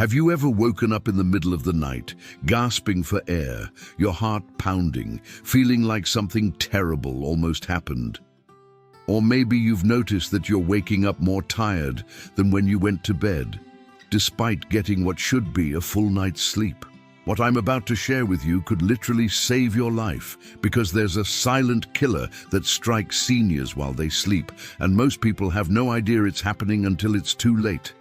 Have you ever woken up in the middle of the night, gasping for air, your heart pounding, feeling like something terrible almost happened? Or maybe you've noticed that you're waking up more tired than when you went to bed, despite getting what should be a full night's sleep. What I'm about to share with you could literally save your life, because there's a silent killer that strikes seniors while they sleep, and most people have no idea it's happening until it's too late.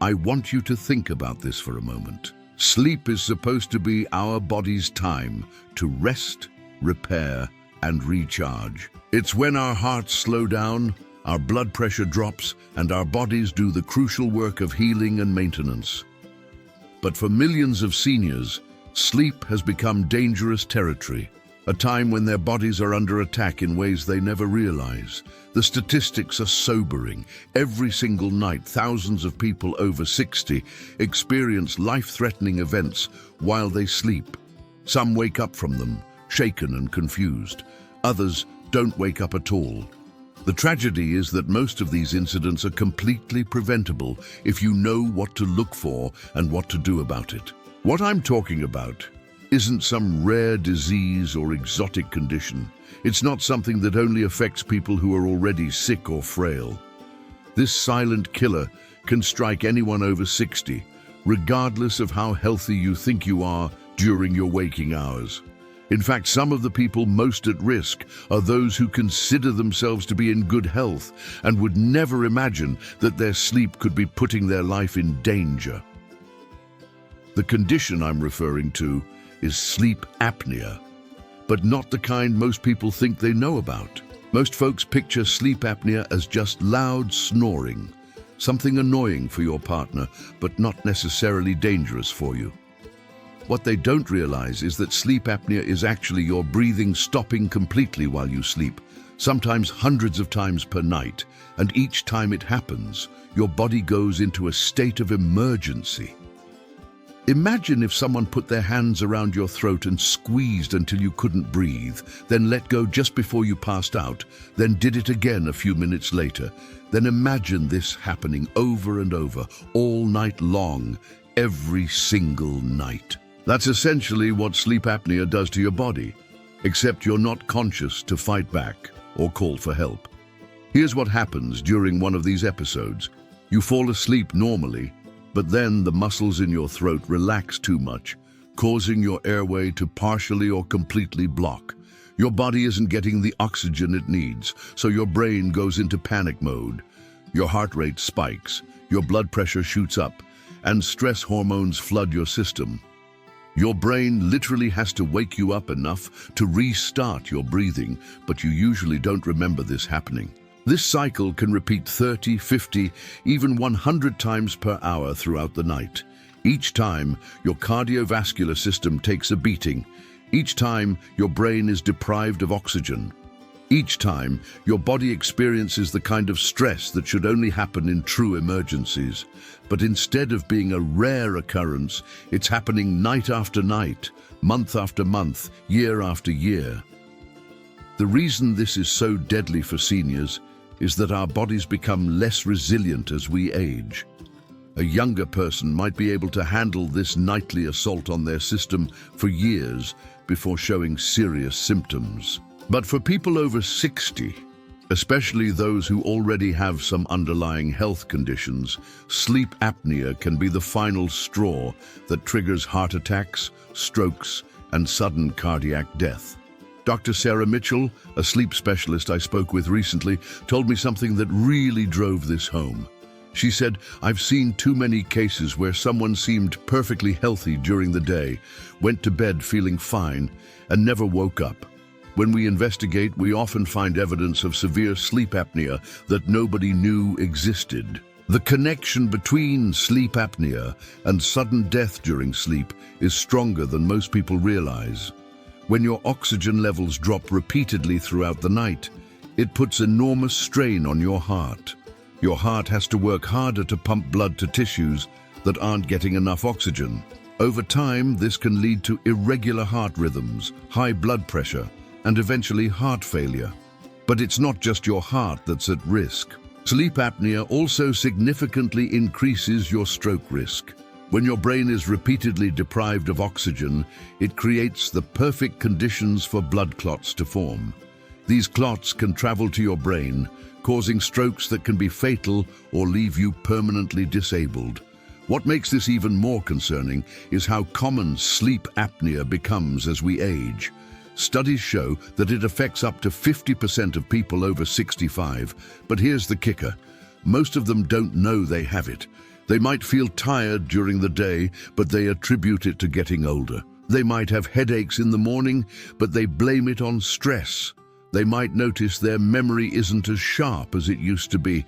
I want you to think about this for a moment. Sleep is supposed to be our body's time to rest, repair, and recharge. It's when our hearts slow down, our blood pressure drops, and our bodies do the crucial work of healing and maintenance. But for millions of seniors, sleep has become dangerous territory, a time when their bodies are under attack in ways they never realize. The statistics are sobering. Every single night, thousands of people over 60 experience life-threatening events while they sleep. Some wake up from them, shaken and confused. Others don't wake up at all. The tragedy is that most of these incidents are completely preventable if you know what to look for and what to do about it. What I'm talking about isn't some rare disease or exotic condition. It's not something that only affects people who are already sick or frail. This silent killer can strike anyone over 60, regardless of how healthy you think you are during your waking hours. In fact, some of the people most at risk are those who consider themselves to be in good health and would never imagine that their sleep could be putting their life in danger. The condition I'm referring to is sleep apnea, but not the kind most people think they know about. Most folks picture sleep apnea as just loud snoring, something annoying for your partner, but not necessarily dangerous for you. What they don't realize is that sleep apnea is actually your breathing stopping completely while you sleep, sometimes hundreds of times per night, and each time it happens, your body goes into a state of emergency. Imagine if someone put their hands around your throat and squeezed until you couldn't breathe, then let go just before you passed out, then did it again a few minutes later. Then imagine this happening over and over, all night long, every single night. That's essentially what sleep apnea does to your body, except you're not conscious to fight back or call for help. Here's what happens during one of these episodes. You fall asleep normally, but then the muscles in your throat relax too much, causing your airway to partially or completely block. Your body isn't getting the oxygen it needs, so your brain goes into panic mode. Your heart rate spikes, your blood pressure shoots up, and stress hormones flood your system. Your brain literally has to wake you up enough to restart your breathing, but you usually don't remember this happening. This cycle can repeat 30, 50, even 100 times per hour throughout the night. Each time, your cardiovascular system takes a beating. Each time, your brain is deprived of oxygen. Each time, your body experiences the kind of stress that should only happen in true emergencies. But instead of being a rare occurrence, it's happening night after night, month after month, year after year. The reason this is so deadly for seniors is that our bodies become less resilient as we age. A younger person might be able to handle this nightly assault on their system for years before showing serious symptoms. But for people over 60, especially those who already have some underlying health conditions, sleep apnea can be the final straw that triggers heart attacks, strokes, and sudden cardiac death. Dr. Sarah Mitchell, a sleep specialist I spoke with recently, told me something that really drove this home. She said, "I've seen too many cases where someone seemed perfectly healthy during the day, went to bed feeling fine, and never woke up. When we investigate, we often find evidence of severe sleep apnea that nobody knew existed." The connection between sleep apnea and sudden death during sleep is stronger than most people realize. When your oxygen levels drop repeatedly throughout the night, it puts enormous strain on your heart. Your heart has to work harder to pump blood to tissues that aren't getting enough oxygen. Over time, this can lead to irregular heart rhythms, high blood pressure, and eventually heart failure. But it's not just your heart that's at risk. Sleep apnea also significantly increases your stroke risk. When your brain is repeatedly deprived of oxygen, it creates the perfect conditions for blood clots to form. These clots can travel to your brain, causing strokes that can be fatal or leave you permanently disabled. What makes this even more concerning is how common sleep apnea becomes as we age. Studies show that it affects up to 50% of people over 65, but here's the kicker. Most of them don't know they have it. They might feel tired during the day, but they attribute it to getting older. They might have headaches in the morning, but they blame it on stress. They might notice their memory isn't as sharp as it used to be,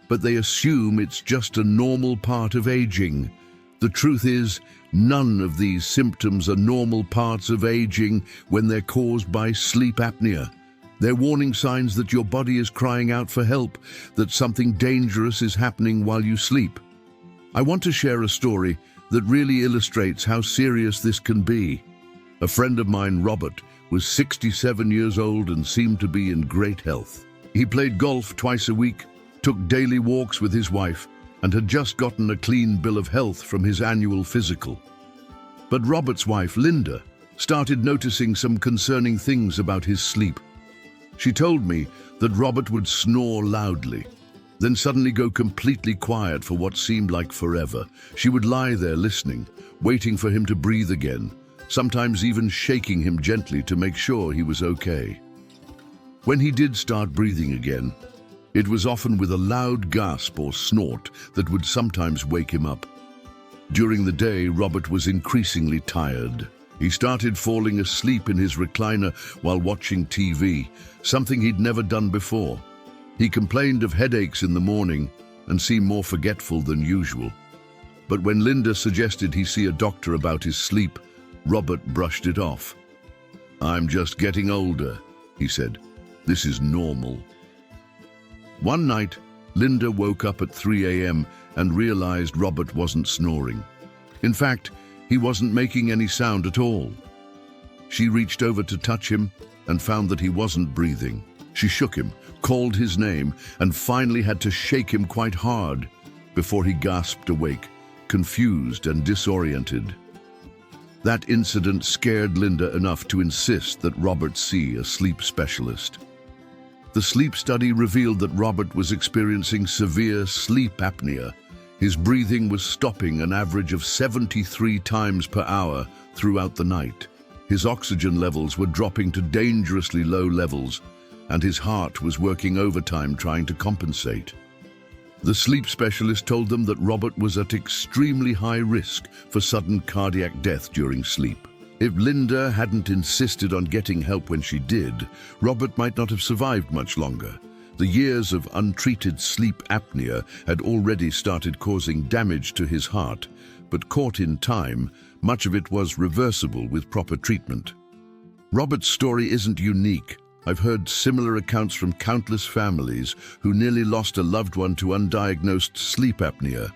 but they assume it's just a normal part of aging. The truth is, none of these symptoms are normal parts of aging when they're caused by sleep apnea. They're warning signs that your body is crying out for help, that something dangerous is happening while you sleep. I want to share a story that really illustrates how serious this can be. A friend of mine, Robert, was 67 years old and seemed to be in great health. He played golf twice a week, took daily walks with his wife, and had just gotten a clean bill of health from his annual physical. But Robert's wife, Linda, started noticing some concerning things about his sleep. She told me that Robert would snore loudly, then suddenly go completely quiet for what seemed like forever. She would lie there listening, waiting for him to breathe again, sometimes even shaking him gently to make sure he was okay. When he did start breathing again, it was often with a loud gasp or snort that would sometimes wake him up. During the day, Robert was increasingly tired. He started falling asleep in his recliner while watching TV, something he'd never done before. He complained of headaches in the morning and seemed more forgetful than usual. But when Linda suggested he see a doctor about his sleep, Robert brushed it off. "I'm just getting older," he said. "This is normal." One night, Linda woke up at 3 a.m. and realized Robert wasn't snoring. In fact, he wasn't making any sound at all. She reached over to touch him and found that he wasn't breathing. She shook him, called his name, and finally had to shake him quite hard before he gasped awake, confused and disoriented. That incident scared Linda enough to insist that Robert see a sleep specialist. The sleep study revealed that Robert was experiencing severe sleep apnea. His breathing was stopping an average of 73 times per hour throughout the night. His oxygen levels were dropping to dangerously low levels, and his heart was working overtime trying to compensate. The sleep specialist told them that Robert was at extremely high risk for sudden cardiac death during sleep. If Linda hadn't insisted on getting help when she did, Robert might not have survived much longer. The years of untreated sleep apnea had already started causing damage to his heart, but caught in time, much of it was reversible with proper treatment. Robert's story isn't unique. I've heard similar accounts from countless families who nearly lost a loved one to undiagnosed sleep apnea.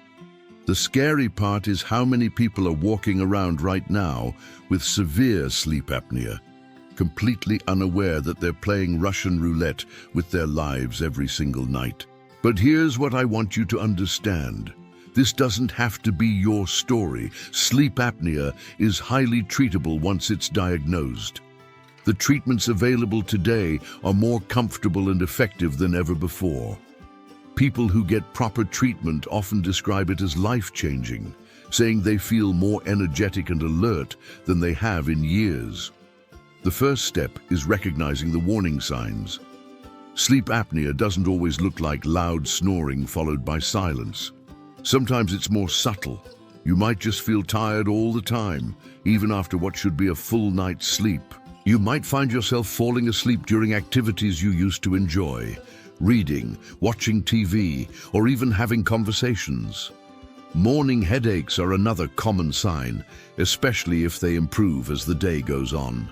The scary part is how many people are walking around right now with severe sleep apnea, completely unaware that they're playing Russian roulette with their lives every single night. But here's what I want you to understand. This doesn't have to be your story. Sleep apnea is highly treatable once it's diagnosed. The treatments available today are more comfortable and effective than ever before. People who get proper treatment often describe it as life-changing, saying they feel more energetic and alert than they have in years. The first step is recognizing the warning signs. Sleep apnea doesn't always look like loud snoring followed by silence. Sometimes it's more subtle. You might just feel tired all the time, even after what should be a full night's sleep. You might find yourself falling asleep during activities you used to enjoy, reading, watching TV, or even having conversations. Morning headaches are another common sign, especially if they improve as the day goes on.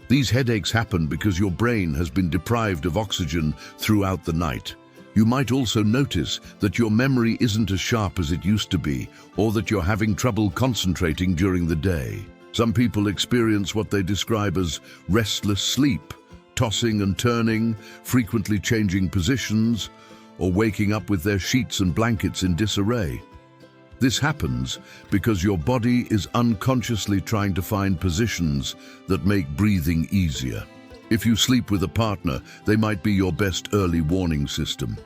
These headaches happen because your brain has been deprived of oxygen throughout the night. You might also notice that your memory isn't as sharp as it used to be, or that you're having trouble concentrating during the day. Some people experience what they describe as restless sleep, tossing and turning, frequently changing positions, or waking up with their sheets and blankets in disarray. This happens because your body is unconsciously trying to find positions that make breathing easier. If you sleep with a partner, they might be your best early warning system.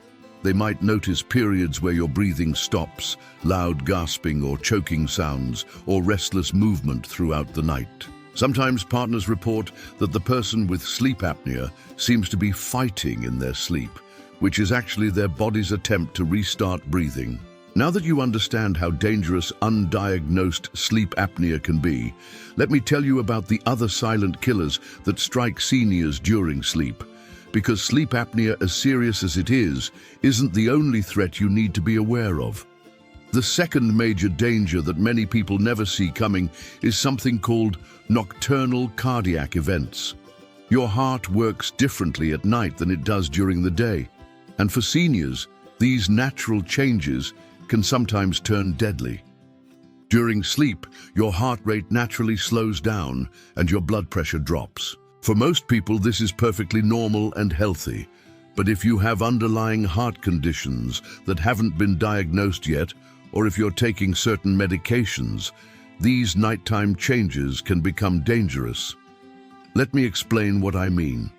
They might notice periods where your breathing stops, loud gasping or choking sounds, or restless movement throughout the night. Sometimes partners report that the person with sleep apnea seems to be fighting in their sleep, which is actually their body's attempt to restart breathing. Now that you understand how dangerous undiagnosed sleep apnea can be, let me tell you about the other silent killers that strike seniors during sleep. Because sleep apnea, as serious as it is, isn't the only threat you need to be aware of. The second major danger that many people never see coming is something called nocturnal cardiac events. Your heart works differently at night than it does during the day. And for seniors, these natural changes can sometimes turn deadly. During sleep, your heart rate naturally slows down and your blood pressure drops. For most people, this is perfectly normal and healthy. But if you have underlying heart conditions that haven't been diagnosed yet, or if you're taking certain medications, these nighttime changes can become dangerous. Let me explain what I mean.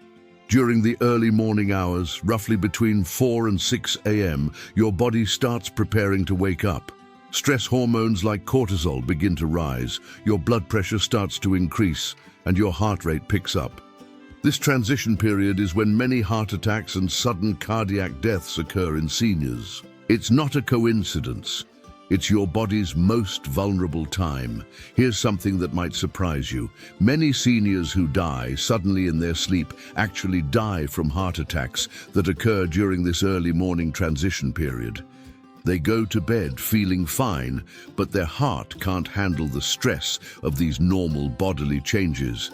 During the early morning hours, roughly between 4 and 6 a.m., your body starts preparing to wake up. Stress hormones like cortisol begin to rise, your blood pressure starts to increase, and your heart rate picks up. This transition period is when many heart attacks and sudden cardiac deaths occur in seniors. It's not a coincidence. It's your body's most vulnerable time. Here's something that might surprise you. Many seniors who die suddenly in their sleep actually die from heart attacks that occur during this early morning transition period. They go to bed feeling fine, but their heart can't handle the stress of these normal bodily changes.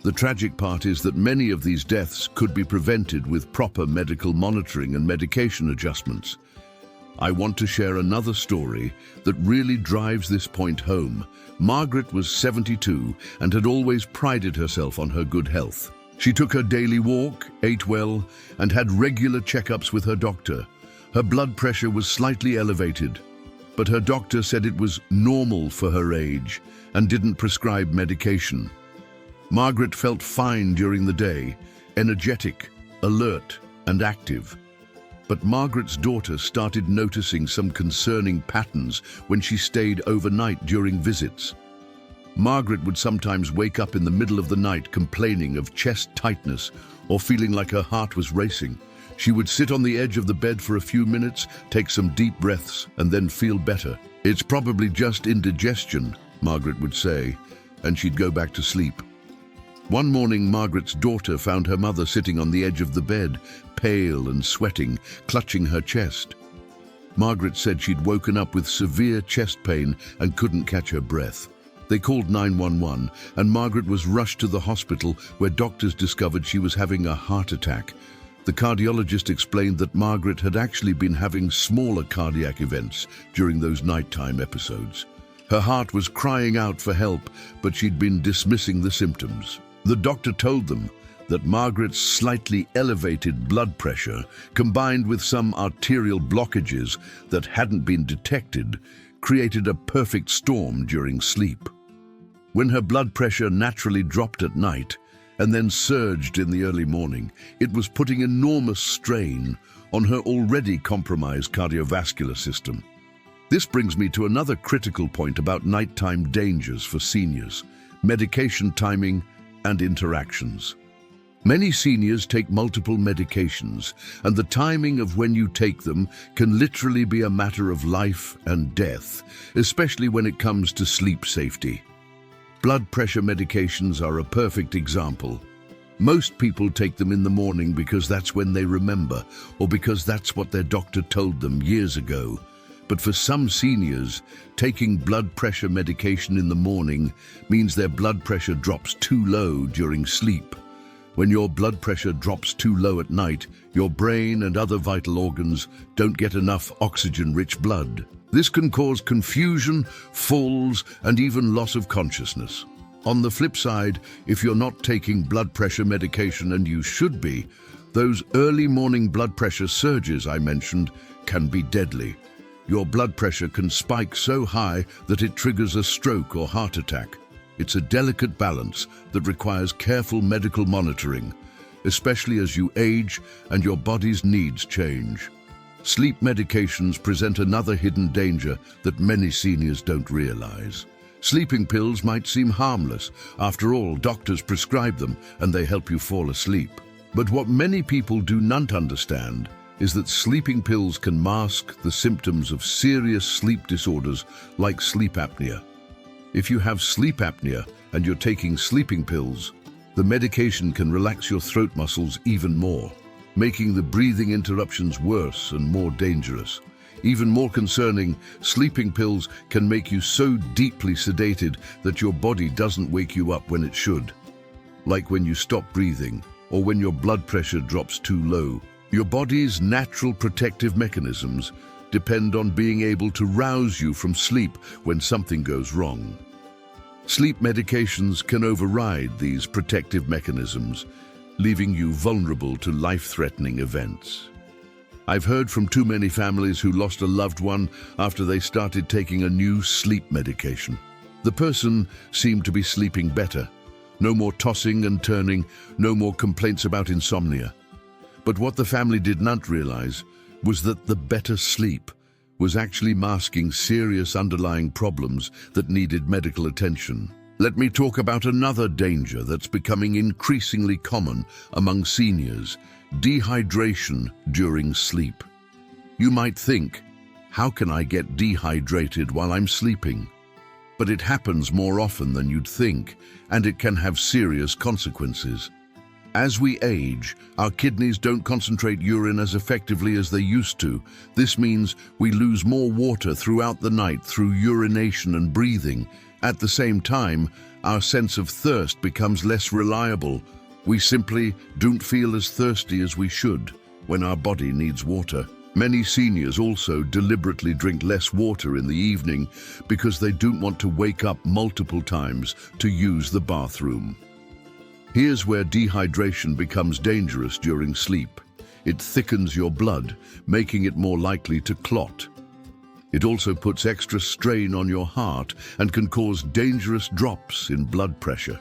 The tragic part is that many of these deaths could be prevented with proper medical monitoring and medication adjustments. I want to share another story that really drives this point home. Margaret was 72 and had always prided herself on her good health. She took her daily walk, ate well, and had regular checkups with her doctor. Her blood pressure was slightly elevated, but her doctor said it was normal for her age and didn't prescribe medication. Margaret felt fine during the day, energetic, alert, and active. But Margaret's daughter started noticing some concerning patterns when she stayed overnight during visits. Margaret would sometimes wake up in the middle of the night complaining of chest tightness or feeling like her heart was racing. She would sit on the edge of the bed for a few minutes, take some deep breaths, and then feel better. "It's probably just indigestion," Margaret would say, and she'd go back to sleep. One morning, Margaret's daughter found her mother sitting on the edge of the bed, pale and sweating, clutching her chest. Margaret said she'd woken up with severe chest pain and couldn't catch her breath. They called 911, and Margaret was rushed to the hospital where doctors discovered she was having a heart attack. The cardiologist explained that Margaret had actually been having smaller cardiac events during those nighttime episodes. Her heart was crying out for help, but she'd been dismissing the symptoms. The doctor told them that Margaret's slightly elevated blood pressure, combined with some arterial blockages that hadn't been detected, created a perfect storm during sleep. When her blood pressure naturally dropped at night and then surged in the early morning, it was putting enormous strain on her already compromised cardiovascular system. This brings me to another critical point about nighttime dangers for seniors: medication timing and interactions. Many seniors take multiple medications, and the timing of when you take them can literally be a matter of life and death, especially when it comes to sleep safety. Blood pressure medications are a perfect example. Most people take them in the morning because that's when they remember, or because that's what their doctor told them years ago. But for some seniors, taking blood pressure medication in the morning means their blood pressure drops too low during sleep. When your blood pressure drops too low at night, your brain and other vital organs don't get enough oxygen-rich blood. This can cause confusion, falls, and even loss of consciousness. On the flip side, if you're not taking blood pressure medication, and you should be, those early morning blood pressure surges I mentioned can be deadly. Your blood pressure can spike so high that it triggers a stroke or heart attack. It's a delicate balance that requires careful medical monitoring, especially as you age and your body's needs change. Sleep medications present another hidden danger that many seniors don't realize. Sleeping pills might seem harmless. After all, doctors prescribe them and they help you fall asleep. But what many people do not understand is that sleeping pills can mask the symptoms of serious sleep disorders like sleep apnea. If you have sleep apnea and you're taking sleeping pills, the medication can relax your throat muscles even more, making the breathing interruptions worse and more dangerous. Even more concerning, sleeping pills can make you so deeply sedated that your body doesn't wake you up when it should. Like when you stop breathing or when your blood pressure drops too low. Your body's natural protective mechanisms depend on being able to rouse you from sleep when something goes wrong. Sleep medications can override these protective mechanisms, leaving you vulnerable to life-threatening events. I've heard from too many families who lost a loved one after they started taking a new sleep medication. The person seemed to be sleeping better. No more tossing and turning, no more complaints about insomnia. But what the family did not realize was that the better sleep was actually masking serious underlying problems that needed medical attention. Let me talk about another danger that's becoming increasingly common among seniors: dehydration during sleep. You might think, how can I get dehydrated while I'm sleeping? But it happens more often than you'd think, and it can have serious consequences. As we age, our kidneys don't concentrate urine as effectively as they used to. This means we lose more water throughout the night through urination and breathing. At the same time, our sense of thirst becomes less reliable. We simply don't feel as thirsty as we should when our body needs water. Many seniors also deliberately drink less water in the evening because they don't want to wake up multiple times to use the bathroom. Here's where dehydration becomes dangerous during sleep. It thickens your blood, making it more likely to clot. It also puts extra strain on your heart and can cause dangerous drops in blood pressure.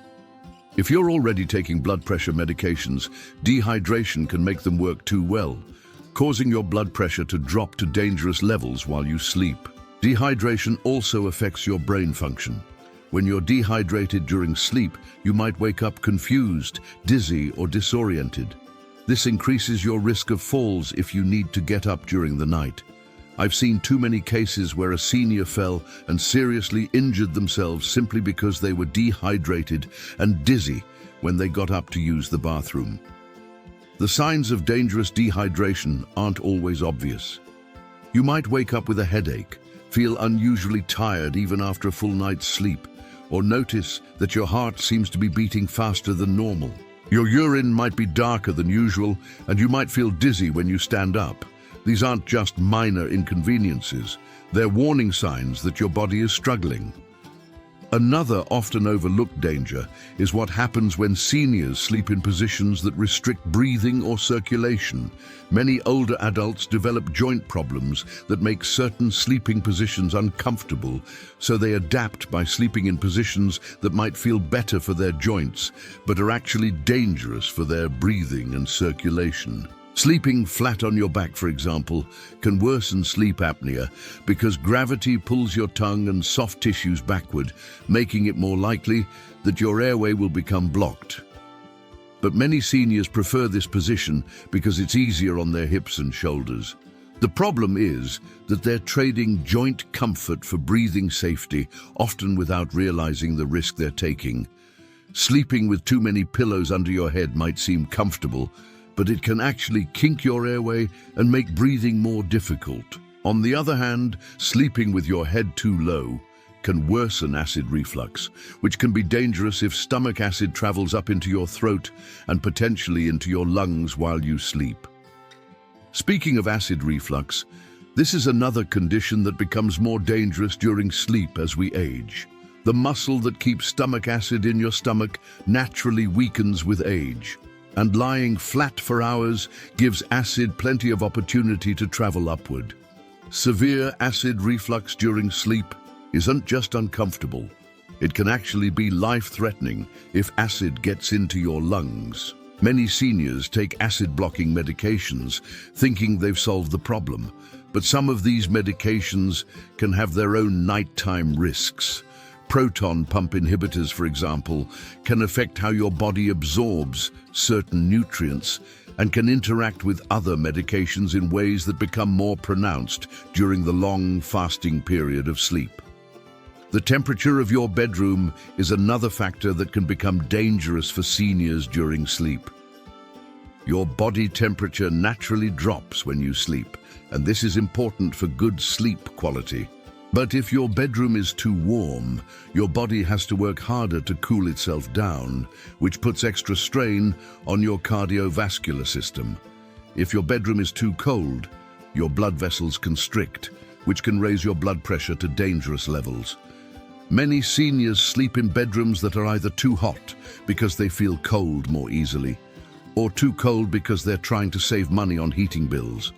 If you're already taking blood pressure medications, dehydration can make them work too well, causing your blood pressure to drop to dangerous levels while you sleep. Dehydration also affects your brain function. When you're dehydrated during sleep, you might wake up confused, dizzy, or disoriented. This increases your risk of falls if you need to get up during the night. I've seen too many cases where a senior fell and seriously injured themselves simply because they were dehydrated and dizzy when they got up to use the bathroom. The signs of dangerous dehydration aren't always obvious. You might wake up with a headache, feel unusually tired even after a full night's sleep, or notice that your heart seems to be beating faster than normal. Your urine might be darker than usual, and you might feel dizzy when you stand up. These aren't just minor inconveniences. They're warning signs that your body is struggling. Another often overlooked danger is what happens when seniors sleep in positions that restrict breathing or circulation. Many older adults develop joint problems that make certain sleeping positions uncomfortable, so they adapt by sleeping in positions that might feel better for their joints, but are actually dangerous for their breathing and circulation. Sleeping flat on your back, for example, can worsen sleep apnea because gravity pulls your tongue and soft tissues backward, making it more likely that your airway will become blocked. But many seniors prefer this position because it's easier on their hips and shoulders. The problem is that they're trading joint comfort for breathing safety, often without realizing the risk they're taking. Sleeping with too many pillows under your head might seem comfortable, but it can actually kink your airway and make breathing more difficult. On the other hand, sleeping with your head too low can worsen acid reflux, which can be dangerous if stomach acid travels up into your throat and potentially into your lungs while you sleep. Speaking of acid reflux, this is another condition that becomes more dangerous during sleep as we age. The muscle that keeps stomach acid in your stomach naturally weakens with age, and lying flat for hours gives acid plenty of opportunity to travel upward. Severe acid reflux during sleep isn't just uncomfortable. It can actually be life-threatening if acid gets into your lungs. Many seniors take acid-blocking medications, thinking they've solved the problem. But some of these medications can have their own nighttime risks. Proton pump inhibitors, for example, can affect how your body absorbs certain nutrients and can interact with other medications in ways that become more pronounced during the long fasting period of sleep. The temperature of your bedroom is another factor that can become dangerous for seniors during sleep. Your body temperature naturally drops when you sleep, and this is important for good sleep quality. But if your bedroom is too warm, your body has to work harder to cool itself down, which puts extra strain on your cardiovascular system. If your bedroom is too cold, your blood vessels constrict, which can raise your blood pressure to dangerous levels. Many seniors sleep in bedrooms that are either too hot because they feel cold more easily, or too cold because they're trying to save money on heating bills.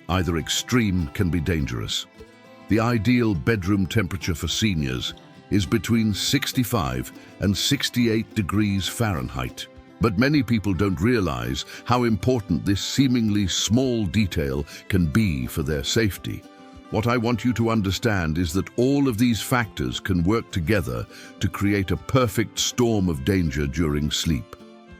Either extreme can be dangerous. The ideal bedroom temperature for seniors is between 65 and 68 degrees Fahrenheit. But many people don't realize how important this seemingly small detail can be for their safety. What I want you to understand is that all of these factors can work together to create a perfect storm of danger during sleep.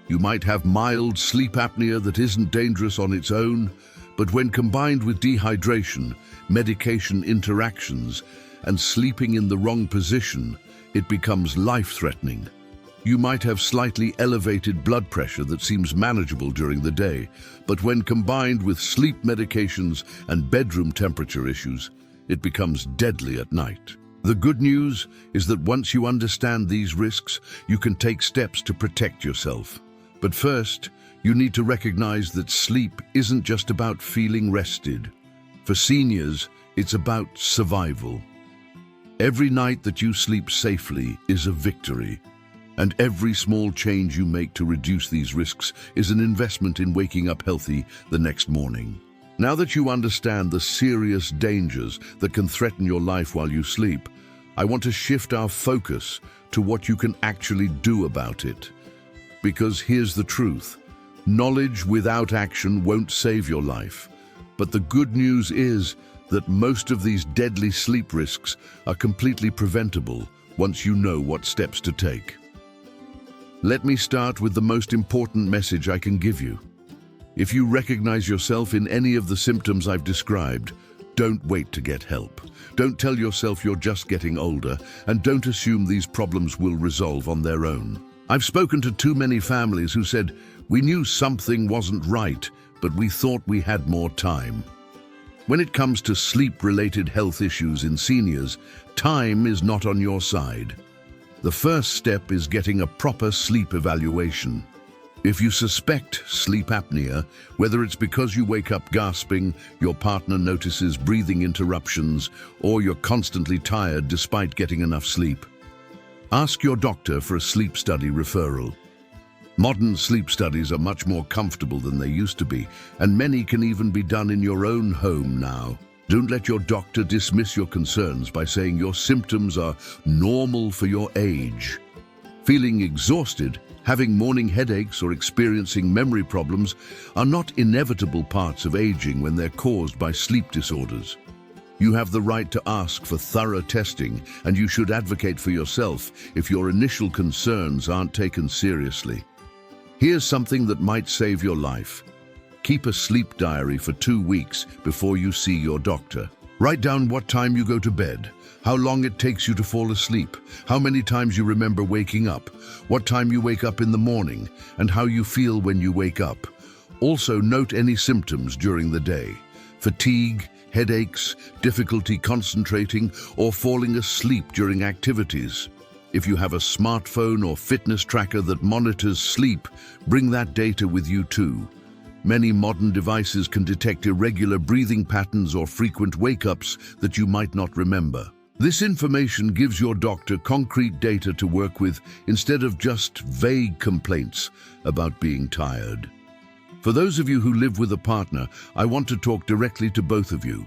You might have mild sleep apnea that isn't dangerous on its own, but when combined with dehydration, medication interactions, and sleeping in the wrong position, it becomes life-threatening. You might have slightly elevated blood pressure that seems manageable during the day, but when combined with sleep medications and bedroom temperature issues, it becomes deadly at night. The good news is that once you understand these risks, you can take steps to protect yourself. But first, you need to recognize that sleep isn't just about feeling rested. For seniors, it's about survival. Every night that you sleep safely is a victory, and every small change you make to reduce these risks is an investment in waking up healthy the next morning. Now that you understand the serious dangers that can threaten your life while you sleep, I want to shift our focus to what you can actually do about it. Because here's the truth. Knowledge without action won't save your life. But the good news is that most of these deadly sleep risks are completely preventable once you know what steps to take. Let me start with the most important message I can give you. If you recognize yourself in any of the symptoms I've described, don't wait to get help. Don't tell yourself you're just getting older, and don't assume these problems will resolve on their own. I've spoken to too many families who said, "We knew something wasn't right, but we thought we had more time." When it comes to sleep-related health issues in seniors, time is not on your side. The first step is getting a proper sleep evaluation. If you suspect sleep apnea, whether it's because you wake up gasping, your partner notices breathing interruptions, or you're constantly tired despite getting enough sleep, ask your doctor for a sleep study referral. Modern sleep studies are much more comfortable than they used to be, and many can even be done in your own home now. Don't let your doctor dismiss your concerns by saying your symptoms are normal for your age. Feeling exhausted, having morning headaches, or experiencing memory problems are not inevitable parts of aging when they're caused by sleep disorders. You have the right to ask for thorough testing, and you should advocate for yourself if your initial concerns aren't taken seriously. Here's something that might save your life. Keep a sleep diary for 2 weeks before you see your doctor. Write down what time you go to bed, how long it takes you to fall asleep, how many times you remember waking up, what time you wake up in the morning, and how you feel when you wake up. Also note any symptoms during the day: fatigue, headaches, difficulty concentrating, or falling asleep during activities. If you have a smartphone or fitness tracker that monitors sleep, bring that data with you too. Many modern devices can detect irregular breathing patterns or frequent wake-ups that you might not remember. This information gives your doctor concrete data to work with instead of just vague complaints about being tired. For those of you who live with a partner, I want to talk directly to both of you.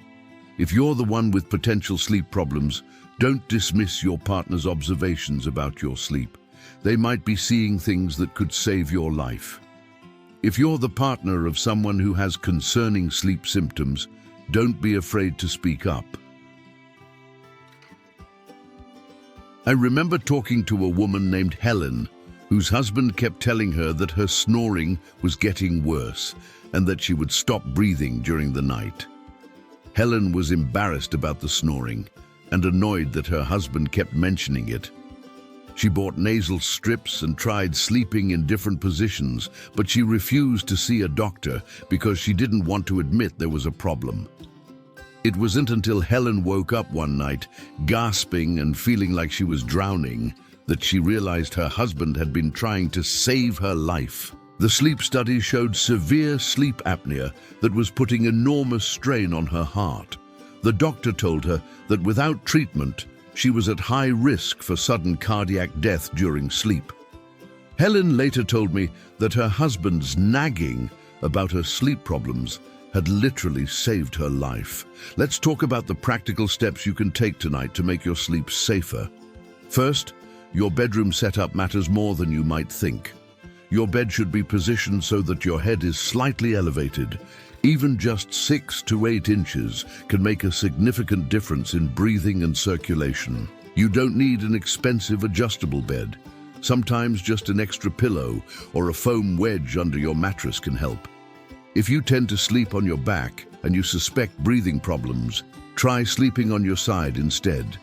If you're the one with potential sleep problems, don't dismiss your partner's observations about your sleep. They might be seeing things that could save your life. If you're the partner of someone who has concerning sleep symptoms, don't be afraid to speak up. I remember talking to a woman named Helen, whose husband kept telling her that her snoring was getting worse and that she would stop breathing during the night. Helen was embarrassed about the snoring and annoyed that her husband kept mentioning it. She bought nasal strips and tried sleeping in different positions, but she refused to see a doctor because she didn't want to admit there was a problem. It wasn't until Helen woke up one night, gasping and feeling like she was drowning, that she realized her husband had been trying to save her life. The sleep study showed severe sleep apnea that was putting enormous strain on her heart. The doctor told her that without treatment, she was at high risk for sudden cardiac death during sleep. Helen later told me that her husband's nagging about her sleep problems had literally saved her life. Let's talk about the practical steps you can take tonight to make your sleep safer. First, your bedroom setup matters more than you might think. Your bed should be positioned so that your head is slightly elevated. Even just 6 to 8 inches can make a significant difference in breathing and circulation. You don't need an expensive adjustable bed. Sometimes just an extra pillow or a foam wedge under your mattress can help. If you tend to sleep on your back and you suspect breathing problems, try sleeping on your side instead.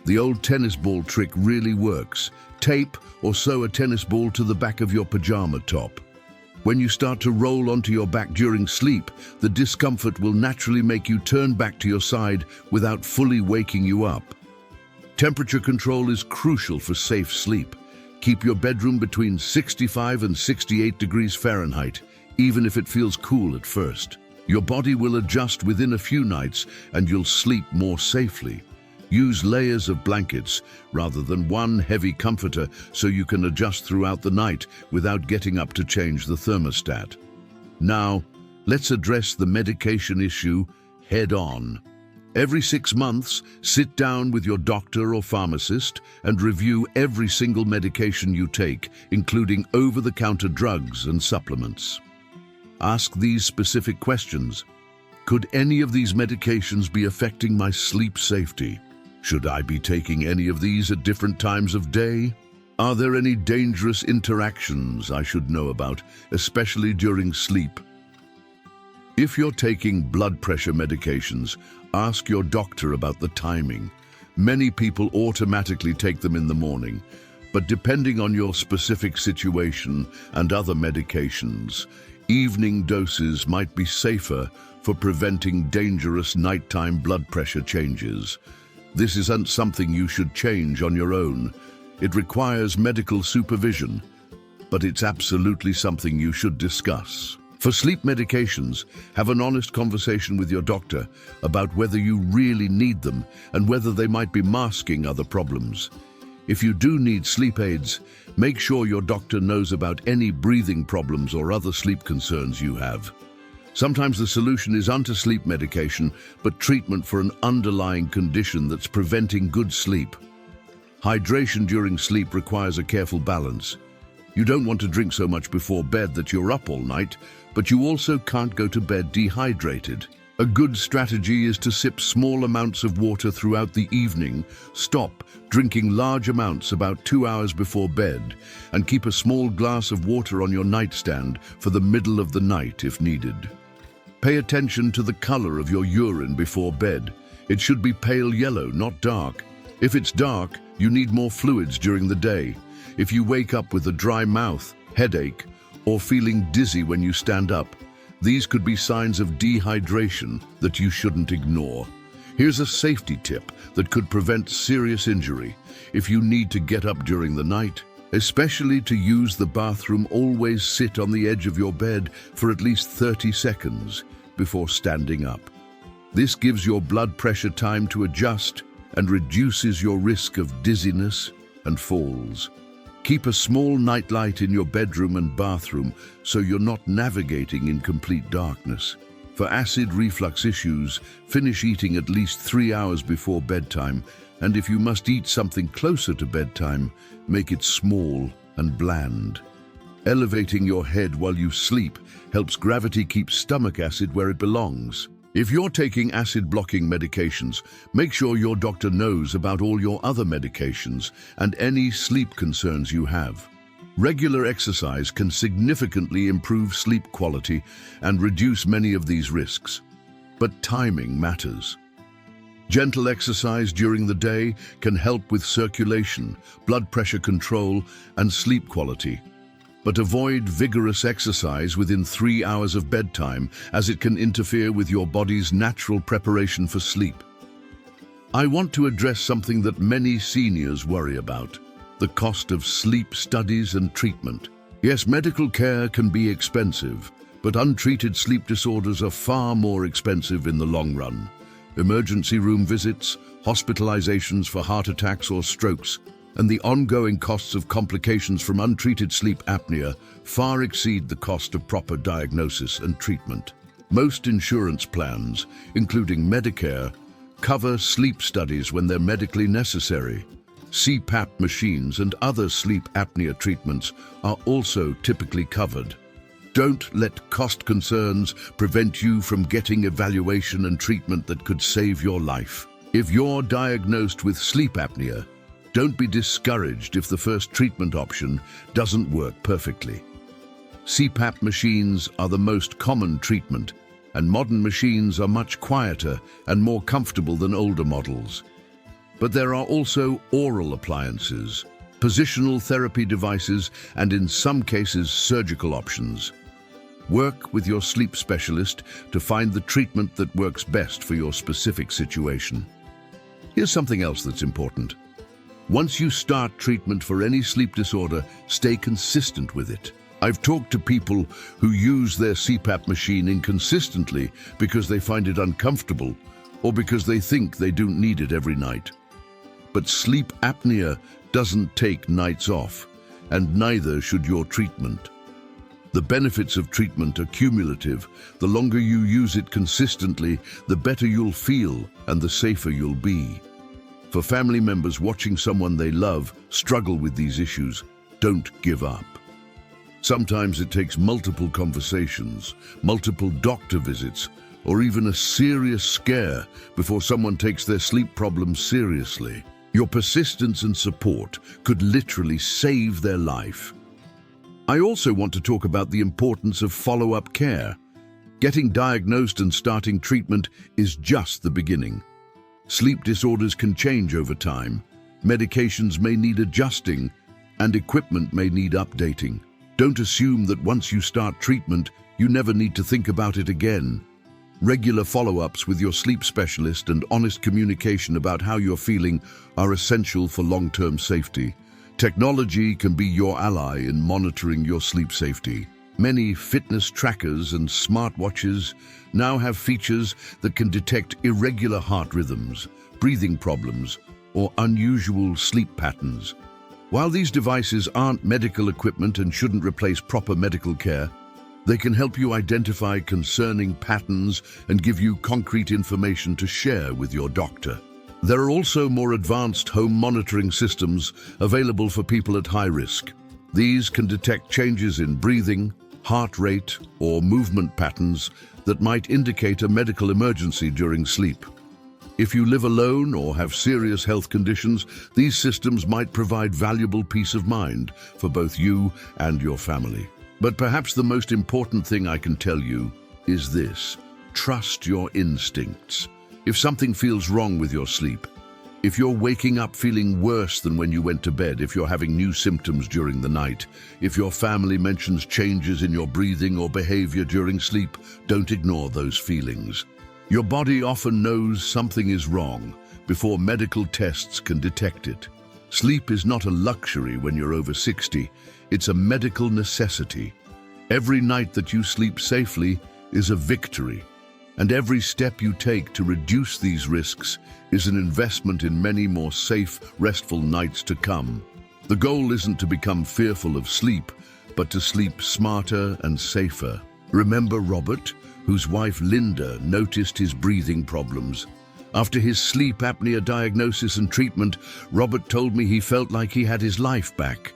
The old tennis ball trick really works. Tape or sew a tennis ball to the back of your pajama top. When you start to roll onto your back during sleep, the discomfort will naturally make you turn back to your side without fully waking you up. Temperature control is crucial for safe sleep. Keep your bedroom between 65 and 68 degrees Fahrenheit, even if it feels cool at first. Your body will adjust within a few nights and you'll sleep more safely. Use layers of blankets rather than one heavy comforter so you can adjust throughout the night without getting up to change the thermostat. Now, let's address the medication issue head on. Every 6 months, sit down with your doctor or pharmacist and review every single medication you take, including over-the-counter drugs and supplements. Ask these specific questions. Could any of these medications be affecting my sleep safety? Should I be taking any of these at different times of day? Are there any dangerous interactions I should know about, especially during sleep? If you're taking blood pressure medications, ask your doctor about the timing. Many people automatically take them in the morning, but depending on your specific situation and other medications, evening doses might be safer for preventing dangerous nighttime blood pressure changes. This isn't something you should change on your own. It requires medical supervision, but it's absolutely something you should discuss. For sleep medications, have an honest conversation with your doctor about whether you really need them and whether they might be masking other problems. If you do need sleep aids, make sure your doctor knows about any breathing problems or other sleep concerns you have. Sometimes the solution isn't sleep medication, but treatment for an underlying condition that's preventing good sleep. Hydration during sleep requires a careful balance. You don't want to drink so much before bed that you're up all night, but you also can't go to bed dehydrated. A good strategy is to sip small amounts of water throughout the evening, stop drinking large amounts about 2 hours before bed, and keep a small glass of water on your nightstand for the middle of the night if needed. Pay attention to the color of your urine before bed. It should be pale yellow, not dark. If it's dark, you need more fluids during the day. If you wake up with a dry mouth, headache, or feeling dizzy when you stand up, these could be signs of dehydration that you shouldn't ignore. Here's a safety tip that could prevent serious injury. If you need to get up during the night, especially to use the bathroom, always sit on the edge of your bed for at least 30 seconds before standing up. This gives your blood pressure time to adjust and reduces your risk of dizziness and falls. Keep a small nightlight in your bedroom and bathroom so you're not navigating in complete darkness. For acid reflux issues, finish eating at least 3 hours before bedtime, and if you must eat something closer to bedtime, make it small and bland. Elevating your head while you sleep helps gravity keep stomach acid where it belongs. If you're taking acid-blocking medications, make sure your doctor knows about all your other medications and any sleep concerns you have. Regular exercise can significantly improve sleep quality and reduce many of these risks. But timing matters. Gentle exercise during the day can help with circulation, blood pressure control, and sleep quality. But avoid vigorous exercise within 3 hours of bedtime, as it can interfere with your body's natural preparation for sleep. I want to address something that many seniors worry about: the cost of sleep studies and treatment. Yes, medical care can be expensive, but untreated sleep disorders are far more expensive in the long run. Emergency room visits, hospitalizations for heart attacks or strokes, and the ongoing costs of complications from untreated sleep apnea far exceed the cost of proper diagnosis and treatment. Most insurance plans, including Medicare, cover sleep studies when they're medically necessary. CPAP machines and other sleep apnea treatments are also typically covered. Don't let cost concerns prevent you from getting evaluation and treatment that could save your life. If you're diagnosed with sleep apnea, don't be discouraged if the first treatment option doesn't work perfectly. CPAP machines are the most common treatment, and modern machines are much quieter and more comfortable than older models. But there are also oral appliances, positional therapy devices, and in some cases, surgical options. Work with your sleep specialist to find the treatment that works best for your specific situation. Here's something else that's important. Once you start treatment for any sleep disorder, stay consistent with it. I've talked to people who use their CPAP machine inconsistently because they find it uncomfortable or because they think they don't need it every night. But sleep apnea doesn't take nights off, and neither should your treatment. The benefits of treatment are cumulative. The longer you use it consistently, the better you'll feel and the safer you'll be. For family members watching someone they love struggle with these issues, don't give up. Sometimes it takes multiple conversations, multiple doctor visits, or even a serious scare before someone takes their sleep problems seriously. Your persistence and support could literally save their life. I also want to talk about the importance of follow-up care. Getting diagnosed and starting treatment is just the beginning. Sleep disorders can change over time. Medications may need adjusting, and equipment may need updating. Don't assume that once you start treatment, you never need to think about it again. Regular follow-ups with your sleep specialist and honest communication about how you're feeling are essential for long-term safety. Technology can be your ally in monitoring your sleep safety. Many fitness trackers and smartwatches now have features that can detect irregular heart rhythms, breathing problems, or unusual sleep patterns. While these devices aren't medical equipment and shouldn't replace proper medical care, they can help you identify concerning patterns and give you concrete information to share with your doctor. There are also more advanced home monitoring systems available for people at high risk. These can detect changes in breathing, heart rate, or movement patterns that might indicate a medical emergency during sleep. If you live alone or have serious health conditions, these systems might provide valuable peace of mind for both you and your family. But perhaps the most important thing I can tell you is this: trust your instincts. If something feels wrong with your sleep, if you're waking up feeling worse than when you went to bed, if you're having new symptoms during the night, if your family mentions changes in your breathing or behavior during sleep, don't ignore those feelings. Your body often knows something is wrong before medical tests can detect it. Sleep is not a luxury when you're over 60, it's a medical necessity. Every night that you sleep safely is a victory, and every step you take to reduce these risks is an investment in many more safe, restful nights to come. The goal isn't to become fearful of sleep, but to sleep smarter and safer. Remember Robert, whose wife Linda noticed his breathing problems. After his sleep apnea diagnosis and treatment, Robert told me he felt like he had his life back.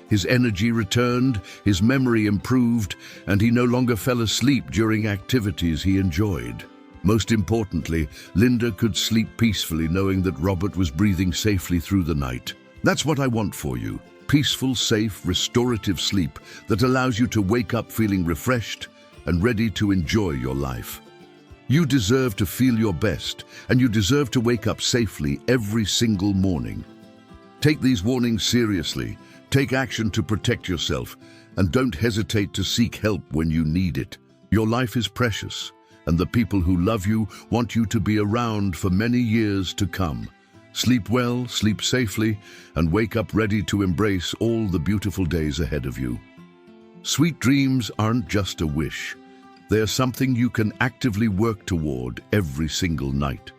His energy returned, his memory improved, and he no longer fell asleep during activities he enjoyed. Most importantly, Linda could sleep peacefully knowing that Robert was breathing safely through the night. That's what I want for you. Peaceful, safe, restorative sleep that allows you to wake up feeling refreshed and ready to enjoy your life. You deserve to feel your best, and you deserve to wake up safely every single morning. Take these warnings seriously. Take action to protect yourself, and don't hesitate to seek help when you need it. Your life is precious, and the people who love you want you to be around for many years to come. Sleep well, sleep safely, and wake up ready to embrace all the beautiful days ahead of you. Sweet dreams aren't just a wish. They are something you can actively work toward every single night.